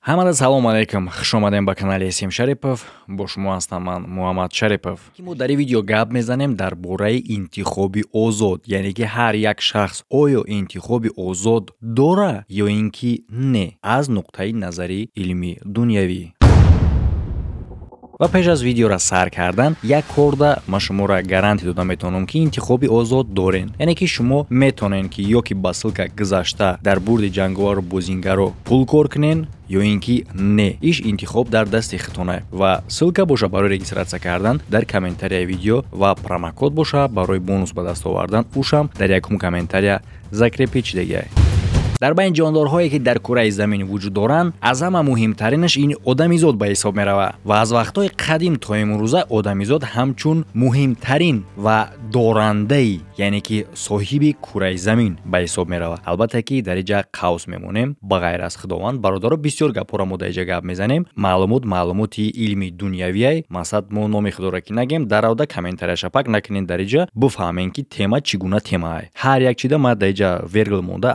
Ҳамада салом алейкум, хуш омадем ба канали Сим Шарипов. Бо шумо ҳастам ман Муҳаммад Шарипов. Мо дар ин видео гап мезанем дар бораи интихоби озод, яъне ки ҳар як шахс оё интихоби озод дора ё ин ки не, аз нуқтаи назари илми дунявӣ. ва пеш аз видеора сар кардан як корда ман шуморо гарантия дода метавонам ки интихоби озод дорен, яъне ки шумо метавонен ки ё ки ба ссилка гузашта дар бурди ҷанговару бозингаро пул кор кунен ё ин ки не, иш интихоб дар дасти худтона ва ссилка боша барои регистратсия кардан дар комментарияи видео ва промокод боша барои бонус ба даст овардан ушам дар якум комментария закрепич дега. дар байни ҷондорҳое ки дар кураи замин вуҷуд доранд, аз ҳама муҳимтаринаш ин одамизод ба ҳисоб меравад ва аз вақтҳои қадим то имрӯза одамизод ҳамчун муҳимтарин ва дорандаи, яъне ки соҳиби кураи замин ба ҳисоб меравад. албатта ки дар инҷа қавс мемонем, ба ғайр аз худованд бародаро бисёр гапҳоро мо дар инҷа гап мезанем. маълумоти илми дунявие, мақсад мо номи худоро ки нагем, даравда комментарияша пак накунед, дар инҷа бифаҳмем ки тема чӣ гуна темае. ҳар як чида ма дар инҷа вергл монда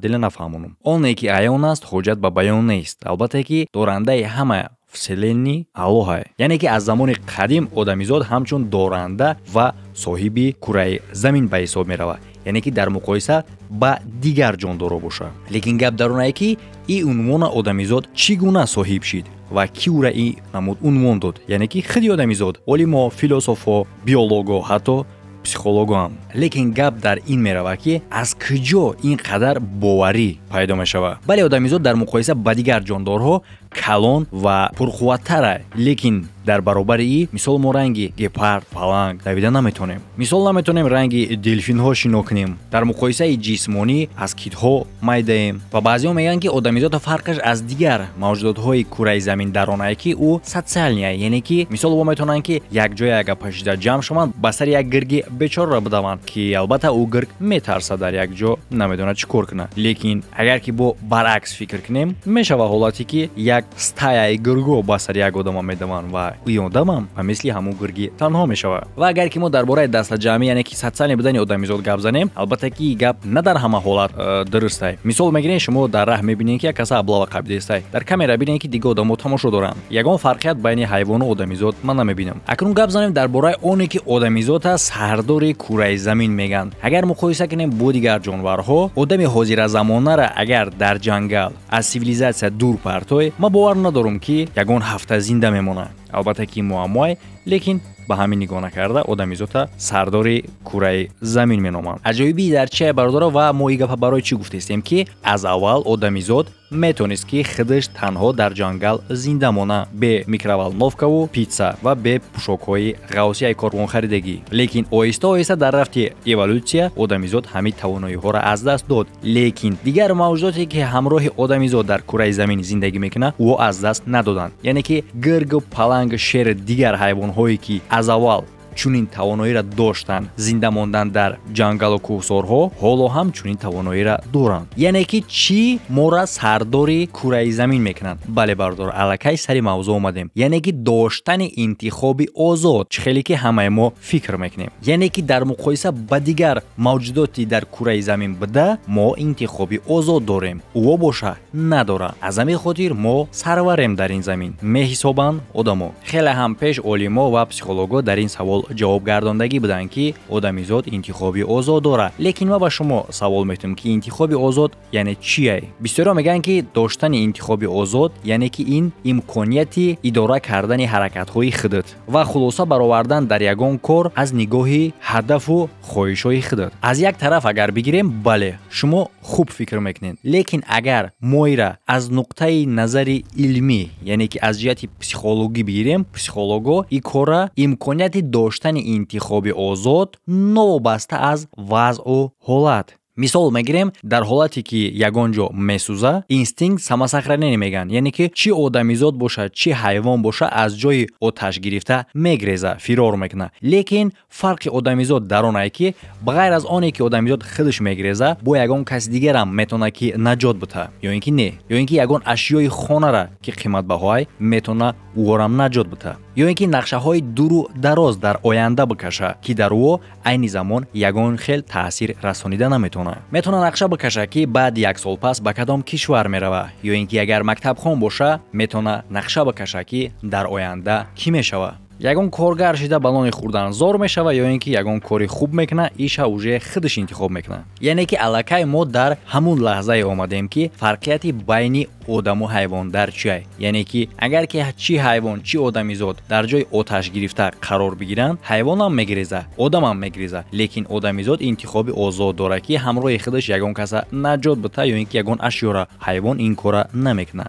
адила нафаҳмонам. оне ки аён аст ҳоҷат ба баён нест. албатта ки дорандаи ҳама вселенни Аллоҳ, яъне ки аз замони қадим одамизод ҳамчун доранда ва соҳиби кураи замин ба ҳисоб меравад, яъне ки дар муқоиса ба дигар ҷондоро боша. лекин гап дар оне ки ин унвона одамизод чӣ гуна соҳиб шид ва ки ӯра ин намуд унвон дод, яъне ки худи одамизод, олимо, философо, биолого, ҳатто психолого ҳам. лекин гап дар ин меравад ки аз куҷо ин қадар боварӣ пайдо мешавад. бале одамизод дар муқоиса ба дигар ҷондорҳо калон ва пурқувваттара, лекин дар баробари ин мисол мо ранги гепард, паланг давида наметонем. мисол наметонем ранги делфинҳо шино кунем. дар муқоисаи ҷисмонӣ аз китҳо майдаем. ва баъзеҳо мегӯянд ки одамизод фарқаш аз дигар мавҷудотҳои кураи замин дар онае ки ӯ социалния, яъне ки мисол во метавонанд ки якҷоя агар пашида ҷамъ шаванд ба сари як гирги бечора бидаванд, ки албатта ӯ гирг метарсад дар як ҷо, намедонад чӣ кор кунад. лекин агар ки бо баръакс фикр кунем, мешава ҳолате ки як стаяи гирго ба сари як одама медаванд ва ин одамам ба мисли ҳамун гирги танҳо мешавад. ва агар ки мо дар бораи дастаҷамъӣ, яъне ки социалӣ будани одамизод гап занем, албатта ки гап на дар ҳама ҳолат дурустай. мисол мегирем, шумо дар раҳ мебинед ки як каса аблава қабидестай, дар камера бинед ки дигар одамо тамошо доранд. ягон фарқият байни ҳайвону одамизод ман намебинам. акнун гап занем дар бораи оне ки одамизод аст сардори кураи замин меган. агар муқоиса кунем бо дигар ҷонварҳо, одами ҳозиразамонара агар дар ҷангал аз сивилизатсия дур партои, ман бовар надорам ки ягон ҳафта зинда мемонад. албатта ки муаммое, лекин ба ҳамин нигоҳ накарда одамизода сардори кураи замин меноманд. аҷоиби дар чия бародаро, ва мо ин гапа барои чӣ гуфтаистем ки аз аввал одамизод метавонист ки худаш танҳо дар ҷангал зинда мона, бе микроволновкаву питса ва бе пӯшокҳои ғавсияи корбонхаридагӣ. лекин оҳиста оҳиста дар рафти эволюсия одамизод ҳамин тавоноиҳоро аз даст дод. лекин дигар мавҷудоте ки ҳамроҳи одамизод дар кураи замин зиндагӣ мекунанд, ӯ аз даст надоданд. яъне ки гиргу, паланг, шер, дигар ҳайвонҳое ки аз аввал чунин тавоноиро доштанд зинда мондан дар ҷангалу кӯҳсорҳо, ҳоло ҳам чунин тавоноиро доранд. яъне ки чӣ мора сардори кураи замин мекунанд? бале бардор, аллакай сари мавзӯъ омадем. яъне ки доштани интихоби озод, чӣ хеле ки ҳамаи мо фикр мекунем. яъне ки дар муқоиса ба дигар мавҷудоти дар кураи замин буда, мо интихоби озод дорем, ӯ боша надора. аз ҳамин хотир мо сарварем дар ин замин, меҳисобанд одамо. хеле ҳам пеш олимо ва психолого дар ин савол ҷавоб гардондагӣ буданд ки одамизод интихоби озод дорад. лекин ма ба шумо савол метунам ки интихоби озод яъне чие? бисёро мегӯянд ки доштани интихоби озод яъне ки ин имконияти идора кардани ҳаракатҳои худат ва хулоса баровардан дар ягон кор аз нигоҳи ҳадафу хоҳишҳои худат. аз як тараф агар бигирем, бале шумо хуб фикр мекунед, лекин агар моира аз нуқтаи назари илмӣ, яъне ки аз ҷиҳати психологӣ бигирем, психолого ин кора имконияти доштани интихоби озод новобаста аз вазъу ҳолат. мисол мегирем, дар ҳолате ки ягон ҷо месӯза, инстинкт самосохранение мегӯянд, яъне ки чӣ одамизод боша, чӣ ҳайвон боша, аз ҷои оташ гирифта мегреза, фирор мекуна. лекин фарқи одамизод дар он ки ба ғайр аз оне ки одамизод худаш мегреза, бо ягон каси дигарам метавона ки наҷот бита, ё ин ки не, ё ин ки ягон ашёи хонара ки қиматбаҳоай метавона ӯрам наҷот бита. ё ин ки нақшаҳои дуру дароз дар оянда бикаша ки дар ӯ айни замон ягон хел таъсир расонида наметавонад. Метавонад нақша бикаша ки баъди 1 сол пас ба кадом кишвар мерава, ё ин ки агар мактабхон боша метавонад нақша бикаша ки дар оянда кӣ мешава. ягон коргар шида балони хурдан зор мешава ё ин ки ягон кори хуб мекуна, иша уже худаш интихоб мекуна. яъне ки аллакай мо дар ҳамун лаҳзае омадем ки фарқияти байни одаму ҳайвон дар чие. яъне ки агар ки чи ҳайвон чи одамизод дар ҷои оташ гирифта қарор бигиранд, ҳайвонам мегиреза, одамам мегиреза, лекин одамизод интихоби озод дорад ки ҳамроҳи худаш ягон каса наҷот бита ё ин ки ягон ашёра. ҳайвон ин кора намекуна.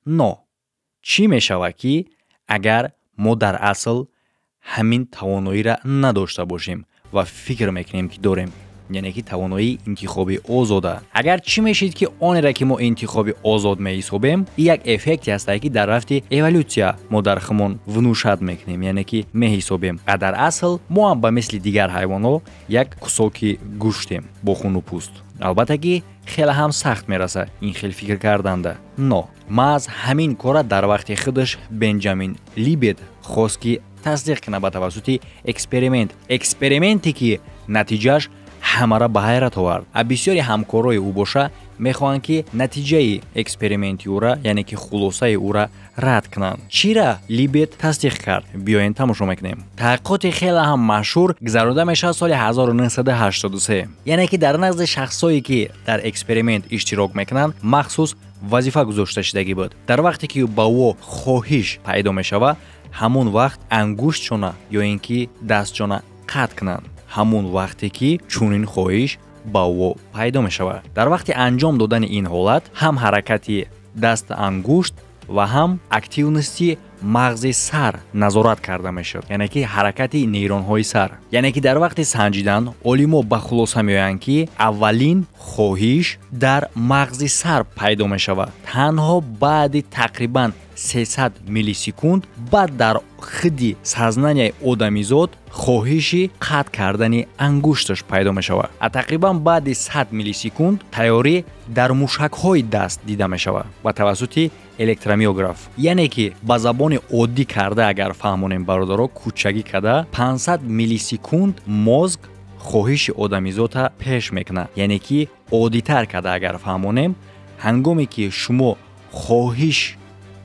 но чӣ мешава ки агар мо дар асл ҳамин тавоноиро надошта бошем ва фикр мекунем ки дорем, яъне ки тавоноии интихоби озода. агар чӣ мешид ки онеро ки мо интихоби озод меҳисобем, ин як эффекти ҳастае ки дар рафти эволюсия мо дар худмон внушад мекунем, яъне ки меҳисобем. а дар асл мо ҳам ба мисли дигар ҳайвонҳо як кусоки гӯштем бо хуну пӯст. албатта ки хеле ҳам сахт мераса ин хел фикр карданда. но маҳз ҳамин кора дар вақти худаш Бенҷамин Либет хост ки тасдиқ кунад ба тавассути эксперименте ки натиҷааш ҳамаро ба ҳайрат овард. бисёри ҳамкорои ӯ боша мехоҳанд ки натиҷаи эксперименти ӯра, яъне ки хулосаи ӯра рад кунанд. чира Либет тасдиқ кард? биёед тамошо мекунем. таҳқиқоти хеле ҳам маъшҳур гузаронида мешавад соли 1983, яъне ки дар назди шахсое ки дар эксперимент иштирок мекунанд махсус вазифа гузошта шудагӣ буд. дар вақте ки ба ӯ хоҳиш пайдо мешавад, ҳамун вақт ангуштшона ё ин ки дастшона қатъ кунанд. ҳамун вақте ки чунин хоҳиш ба ӯ пайдо мешавад. дар вақти анҷом додани ин ҳолат ҳам ҳаракати даст ангушт ва ҳам активности мағзи сар назорат карда мешуд, яъне ки ҳаракати нейронҳои сар. яъне ки дар вақти санҷидан олимо ба хулоса меоянд ки аввалин хоҳиш дар мағзи сар пайдо мешавад. танҳо баъди тақрибан 300 миллисекунд баъд дар худи сазнанияи одамизод хоҳиши қатъ кардани ангушташ пайдо мешавад. тақрибан баъди 100 миллисекунд тайёрӣ дар мушакҳои даст дида мешавад ба тавассути электромиограф. яъне ки ба забони оддӣ карда агар фаҳмонем бародаро, кӯчагӣ карда 500 миллисекунд мозг хоҳиши одамизодро пеш мекунад. яъне ки оддитар карда агар фаҳмонем, ҳангоме ки шумо хоҳиш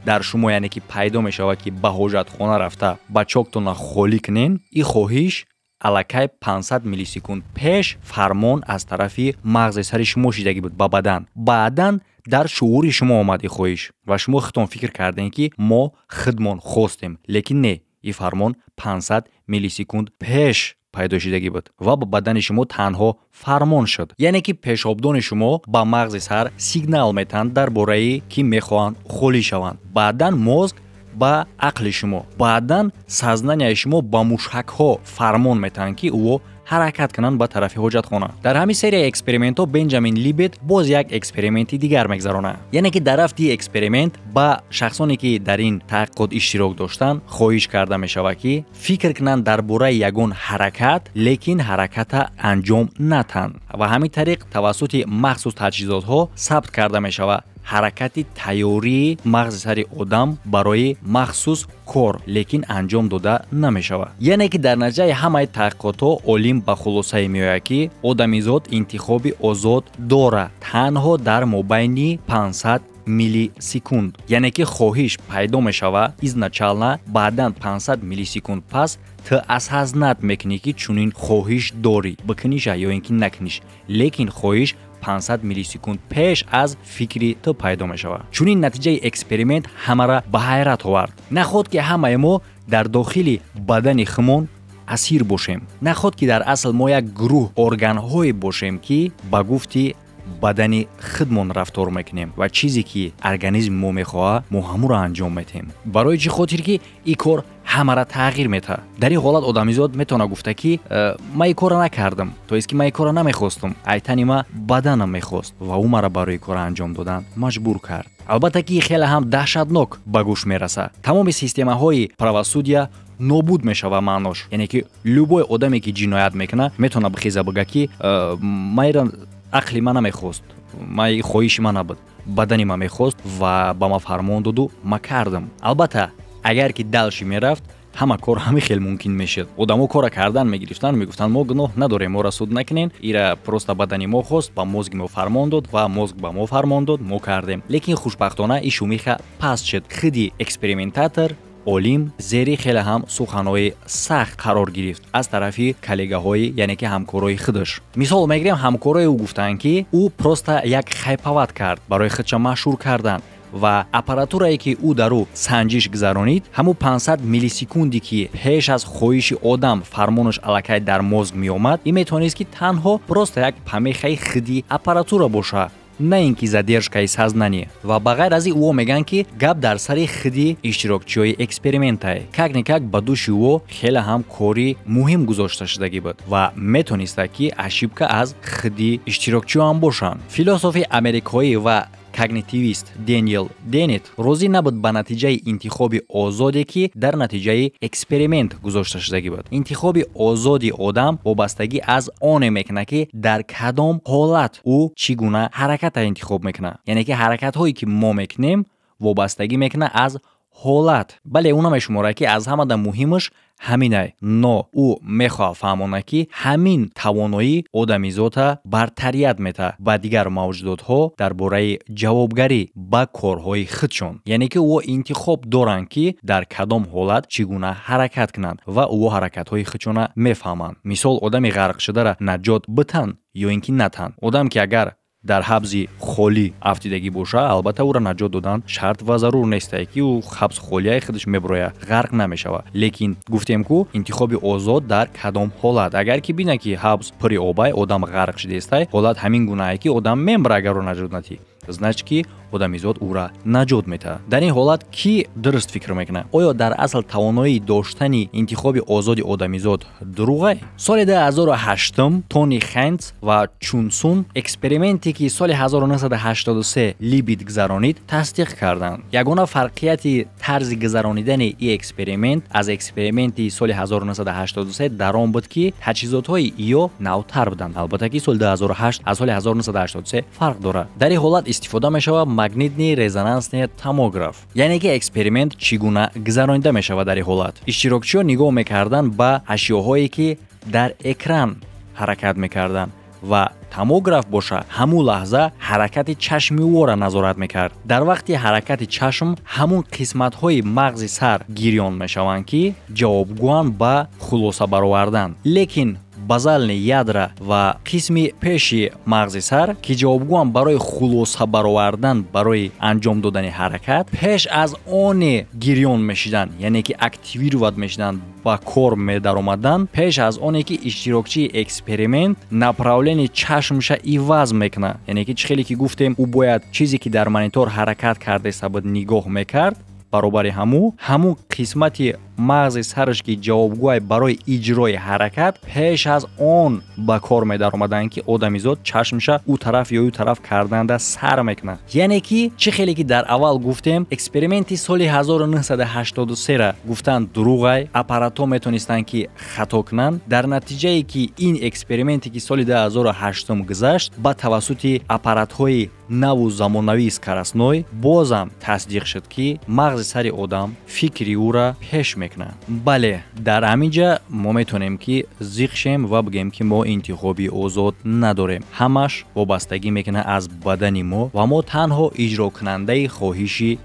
дар шумо, яъне ки пайдо мешавад ки ба ҳоҷатхона рафта ба чоктона холӣ кунен, ин хоҳиш аллакай 500 миллисекунд пеш фармон аз тарафи мағзи сари шумо шидагӣ буд ба бадан. баъдан дар шуури шумо омад ин хоҳиш ва шумо худтон фикр кардем ки мо худмон хостем, лекин не, ин фармон 500 миллисекунд пеш пайдо шидагӣ буд ва ба бадани шумо танҳо фармон шуд. яъне ки пешобдони шумо ба мағзи сар сигнал метанд дар бораи ки мехоҳанд холӣ шаванд. баъдан мозг ба ақли шумо, баъдан сазнанияи шумо ба мушакҳо фармон метанд ки ӯ ҳаракат кунанд ба тарафи ҳоҷатхона. дар ҳамин серияи экспериментҳо Бенҷамин Либет боз як эксперименти дигар мегузаронад. яъне ки дар рафти эксперимент ба шахсоне ки дар ин таҳқиқот иштирок доштанд хоҳиш карда мешавад ки фикр кунанд дар бораи ягон ҳаракат, лекин ҳараката анҷом натанд ва ҳамин тариқ тавассути махсус таҷҳизотҳо сабт карда мешавад ҳаракати тайёрии мағзи сари одам барои махсус кор, лекин анҷом дода намешавад. яъне ки дар натиҷаи ҳамаи таҳқиқотҳо олим ба хулосае меояд ки одамизод интихоби озод дорад, танҳо дар мобайни 500 миллисекунд. яъне ки хоҳиш пайдо мешавад изначална, баъдан 500 миллисекунд пас ту асазнат мекунӣ ки чунин хоҳиш дорӣ, бикуниша ё ин ки накуниш, лекин хоҳиш 500 миллисекунд пеш аз фикри ту пайдо мешавад. чунин натиҷаи эксперимент ҳамаро ба ҳайрат овард. наход ки ҳамаи мо дар дохили бадани худмон асир бошем, наход ки дар асл мо як гурӯҳ органҳое бошем ки ба гуфти бадани худмон рафтор мекунем ва чизе ки организми мо мехоҳад мо ҳамуро анҷом медиҳем. барои чӣ хотир ки ин кор ҳамаро тағйир метавад. дар ин ҳолат одамизод метавонад гуфта ки ман ин кора накардам, то есть ки ман ин кора намехостум, айтани ман баданам мехост ва ӯ маро барои ин кора анҷом додан маҷбур кард. албатта ки хеле ҳам таҳшатнок ба гӯш мерасад. тамоми системаҳои правосудия нобуд мешавад маънош. яъне ки любой одаме ки ҷиноят мекунад метавонад бихеза бигӯяд ки майра ақли ман намехост, хоҳиши ман набуд, бадани ман мехост ва ба ман фармон доду ман кардам. албатта اگر که دلش میرفت همه کار همه خیلی ممکن میشد. آدمو کار کردن میگرفتن میگفتن ما گناه نداریم، ما را سود نکنین، ایرا پروستا بدنی ما خواست با مزگ ما فرمان داد و مزگ با ما فرمان داد، ما کردیم. لیکن خوشبختانه ایشو میخه پس شد. خودی اکسپریمنتاتور олим зери хеле ҳам суханҳои сахт қарор гирифт аз тарафи коллегаҳои яъне ки ҳамкорои худаш. Мисол мегирем, ҳамкорои ӯ гуфтанд ки ӯ просто як хайпават кард барои худша машҳур кардан ва аппаратурае ки ӯ дар ӯ санҷиш гузаронид ҳамун 500 миллисекунде ки пеш аз хоҳиши одам фармонаш аллакай дар мозг меомад, ин метавонист ки танҳо просто як памехаи худи аппаратура боша, на ин ки задержкаи сознание. Ва ба ғайр аз ин ӯ мегӯянд ки гап дар сари худи иштирокчиҳои экспериментае. Как не как ба души ӯ хеле ҳам кори муҳим гузошта шудагӣ буд ва метавониста ки ошибка аз худи иштирокчиҳоам бошанд. Философи америкоӣ ва когнитивист Дэниел Деннет розӣ набуд ба натиҷаи интихоби озоде ки дар натиҷаи эксперимент гузошта шудагӣ буд. Интихоби озоди одам вобастагӣ аз оне мекунад ки дар кадом ҳолат ӯ чӣ гуна ҳараката интихоб мекунад. Яъне ки ҳаракатҳое ки мо мекунем вобастагӣ мекунад аз ҳолат. Бале ӯ намешуморад ки аз ҳамада муҳимаш ҳаминай, но ӯ мехоҳад фаҳмонад ки ҳамин тавоноӣ одамизота бартарият метаҳад ба дигар мавҷудотҳо дар бораи ҷавобгарӣ ба корҳои худшон. Яъне ки ӯ интихоб доранд ки дар кадом ҳолат чӣ гуна ҳаракат кунанд ва ӯ ҳаракатҳои худшона мефаҳманд. Мисол, одами ғарқшудара наҷот битан ё ин ки натан. Одам ки агар дар ҳабзи холӣ афтидагӣ боша, албатта ӯра наҷот додан шарт ва зарур нестае ки ӯ ҳабс холияи худаш меброяд, ғарқ намешавад. Лекин гуфтем ку интихоби озод дар кадом ҳолат. Агар ки бина ки ҳабс пури обай, одам ғарқ шудестай, ҳолат ҳамин гунае ки одам мемра агар ӯ наҷот натӣ, значит ки одамизод ӯра наҷот метаҳад. Дар ин ҳолат ки дуруст фикр мекунад? Оё дар асл тавоноии доштани интихоби озоди одамизод дуруғе? Соли 2008 Тони Хейнц ва Чунсун эксперименте ки соли 1983 Либид гузаронид тасдиқ карданд. Ягона фарқияти тарзи гузаронидани ин эксперимент аз эксперименти соли 1983 дар он буд ки таҷҳизотҳои ё навтар буданд. Албатта ки соли 2008 аз соли 1983 фарқ дорад. Дар ин ҳолат истифода мешавад магнитни резонансни томограф. Яъне ки эксперимент чӣ гуна гузаронида мешавад дар ин ҳолат. Иштирокчиҳо нигоҳ мекарданд ба ашёҳое ки дар экран ҳаракат мекарданд ва томограф боша ҳамун лаҳза ҳаракати чашми ӯро назорат мекард. Дар вақти ҳаракати чашм ҳамун қисматҳои мағзи сар гирён мешаванд ки ҷавобгӯянд ба хулоса баровардан. Лекин базални ядра ва қисми пеши мағзи сар ки ҷавобгӯянд барои хулоса баровардан барои анҷом додани ҳаракат пеш аз оне гирён мешиданд, яъне ки активироват мешиданд, ба кор медаромадан пеш аз оне ки иштирокчии эксперимент направлени чашмша иваз мекунад. Яъне ки чӣ хеле ки гуфтем ӯ бояд чизе ки дар монитор ҳаракат кардаиста буд нигоҳ мекард, баробари ҳамун қисмати мағзи сараш ки ҷавобгӯй барои иҷрои ҳаракат пеш аз он ба кор медаромаданд ки одамизод чашмша ӯ тараф ё ӯ тараф карданда сар мекунад. Яъне ки чӣ хеле ки дар аввал гуфтем эксперименти соли 1983 гуфтанд дуруғай, аппаратҳо метавонистанд ки хато кунанд. Дар натиҷае ки ин эксперименте ки соли 2008 гузашт ба тавассути аппаратҳои наву замонавии скоростной бозам тасдиқ шуд ки мағзи сари одам фикри ӯра пеш мекунад. Бале, дар ҳаминҷа мо метавонем ки зиқ шем ва бигем ки мо интихоби озод надорем. Ҳамаш вобастагӣ мекунад аз бадани мо ва мо танҳо иҷрокунандаи хоҳиши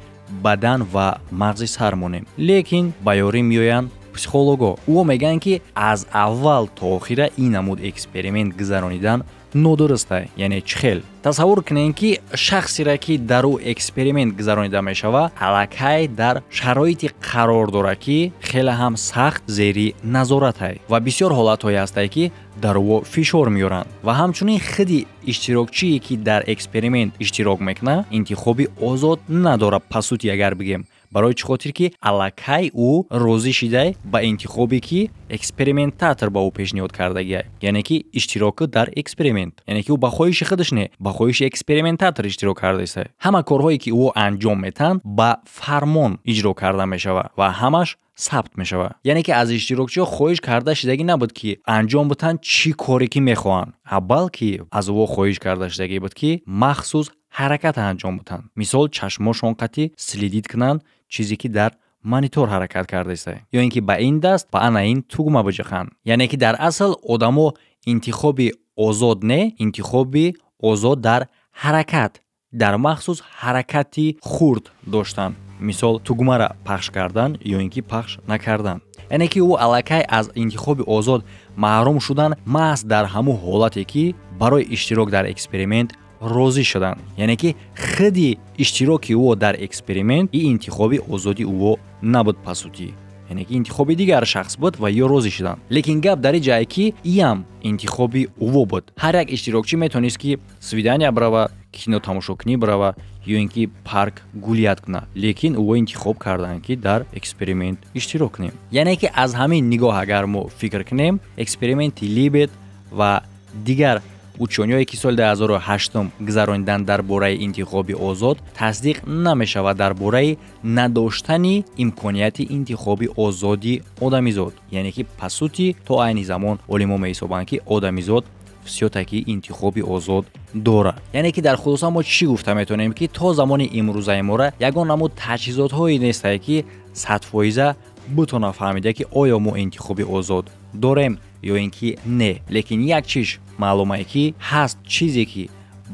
бадан ва мағзи сар монем. Лекин ба ёрӣ меоянд психолого. Ӯ мегӯянд ки аз аввал то охира ин намуд эксперимент гузаронидан нодурустай. Яъне чӣ хел? Тасаввур кунед ки шахсеро ки дар ӯ эксперимент гузаронида мешавад аллакай дар шароити қарор дорад ки хеле ҳам сахт зери назоратае ва бисёр ҳолатҳое ҳастае ки дар ӯ фишор меоранд ва ҳамчунин худи иштирокчие ки дар эксперимент иштирок мекунад интихоби озод надорад. Па сути агар бигем барои чӣ хотир ки аллакай ӯ розӣ шидай ба интихобе ки экспериментатор ба ӯ пешниҳод кардагиай, яъне ки иштироки дар эксперимент, яъне ки ӯ ба хоҳиши худаш не, ба хоҳиши экспериментатор иштирок кардааст. Ҳама корҳое ки ӯ анҷом метаҳанд ба фармон иҷро карда мешавад ва ҳамаш сабт мешавад. Яъне ки аз иштирокчиҳо хоҳиш карда шудагӣ набуд ки анҷом битан чӣ коре ки мехоҳанд, балки аз ӯ хоҳиш карда шудагӣ буд ки махсус ҳаракат анҷом битанд. Мисол, чашмошон қатӣ следит кунанд чизе ки дар монитор ҳаракат кардаиста ё ин ки ба ин даст ба ана ин тугма биҷихан. Яъне ки дар асл одамо интихоби озод не, интихоби озод дар ҳаракат, дар махсус ҳаракати хурд доштан. Мисол тугмаро пахш кардан ё ин ки пахш накардан. Яъне ки ӯ аллакай аз интихоби озод маҳрум шудан маҳз дар ҳамун ҳолате ки барои иштирок дар эксперимент розӣ шудан. Яъне ки хиди иштироки ӯ дар эксперимент и интихоби озоди ӯ набуд пасутӣ. Яъне ки интихоби дигар шахс буд ва ё розӣ шудан. Лекин гап дар ин ҷае ки иам интихоби ӯ буд. Ҳар як иштирокчӣ метавонист ки свидания барава, кино тамошокунӣ барава ё ин ки парк гулият куна. Лекин ӯ интихоб карданд ки дар эксперимент иштирок кунем. Яъне ки аз ҳамин нигоҳ агар мо фикр кунем, эксперименти Либет ва дигар учёниҳое ки соли 2008 гузаронидан дар бораи интихоби озод тасдиқ намешавад дар бораи надоштани имконияти интихоби озоди одамизод. Яъне ки пасути то айни замон олимон меҳисобанд ки одамизод всё-таки интихоби озод дорад. Яъне ки дар хулоса мо чӣ гуфта метавонем ки то замони имрӯзаи мора ягон намуд таҷҳизотҳое нестае ки 100% бутона фаҳмида ки оё мо интихоби озод дорем ё ин ки не. Лекин як чиз маълумае ки ҳаст чизе ки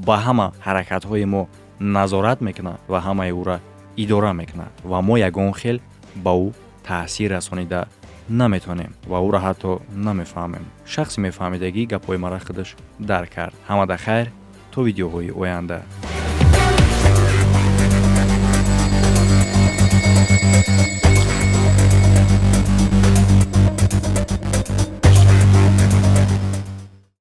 ба ҳама ҳаракатҳои мо назорат мекунад ва ҳамаи ӯра идора мекунад ва мо ягон хел ба ӯ таъсир расонида наметавонем ва ӯро ҳатто намефаҳмем. Шахси мефаҳмидагӣ гапҳои маро худаш дарк кард. Ҳамада хайр то видеоҳои оянда.